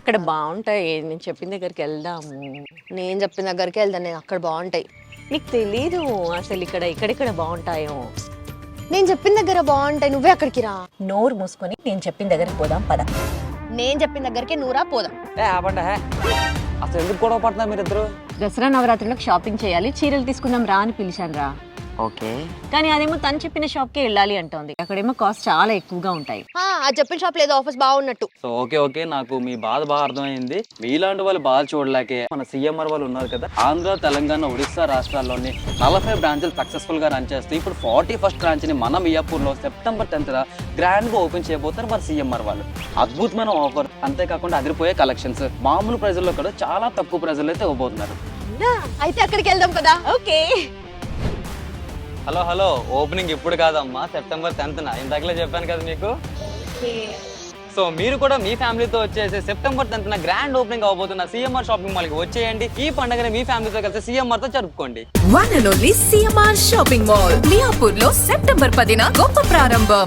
అక్కడ బాగుంటాయి, నేను చెప్పిన దగ్గరికి వెళ్దాము. నేను చెప్పిన దగ్గరికి వెళ్దాం, నేను అక్కడ బాగుంటాయి. నీకు తెలీదు అసలు ఇక్కడెక్కడ బాగుంటాయో. నేను చెప్పిన దగ్గర బాగుంటాయి, నువ్వే అక్కడికి రా. నోరు మూసుకొని నేను చెప్పిన దగ్గరికి పోదాం పద. నేను చెప్పిన దగ్గరికి నువ్వురా, పోదాం. అసలు ఎందుకు గొడవ పడుతున్నారు మీరిద్దరు? దసరా నవరాత్రులకు షాపింగ్ చేయాలి, చీరలు తీసుకుందాం రా అని పిలిచాను రా. ఓకే, కానీ అదేమో తను చెప్పిన షాప్కే వెళ్ళాలి అంటోంది. అక్కడేమో కాస్ట్ చాలా ఎక్కువగా ఉంటాయి. ఆ చెప్పిన షాప్ లేదో ఆఫర్స్ బాగున్నట్టు. సో ఓకే నాకు మీ బాధ బాగా అర్థమైంది. మీలాంటి వాళ్ళు బాధ చూడలేకే మన సీఎంఆర్ వాళ్ళు ఉన్నారు కదా, ఆంధ్ర, తెలంగాణ, ఒడిస్సా రాష్ట్రాల్లోని 40 బ్రాంచ్లు సక్సెస్ఫుల్ గా రన్ చేస్తూ ఇప్పుడు 41st బ్రాంచ్ ని మన మియాపూర్లో సెప్టెంబర్ 10th గ్రాండ్ గా ఓపెన్ చేయబోతారు మన సీఎంఆర్ వాళ్ళు. అద్భుతమైన ఆఫర్, అంతేకాకుండా అదిరిపోయే కలెక్షన్స్, మామూలు ప్రైజుల్లో కూడా చాలా తక్కువ ప్రైజుల్లో అయితే ఇవ్వబోతున్నారు. అయితే అక్కడికి వెళ్దాం కదా. ఓకే. హలో ఓపెనింగ్ ఇప్పుడు కాదమ్మా, సెప్టెంబర్ 10th ఇందాకలే చెప్పాను కదా మీకు. సో మీరు కూడా మీ ఫ్యామిలీతో వచ్చేసి సెప్టెంబర్ 10th గ్రాండ్ ఓపెనింగ్ అవబోతున్న సీఎంఆర్ షాపింగ్ మాల్ కి వచ్చేయండి. ఈ పండుగని మీ ఫ్యామిలీతో కలిసి సీఎంఆర్ తో జరుపుకోండి. One and only CMR shopping mall Miyapur లో సెప్టెంబర్ 10న గొప్ప ప్రారంభం.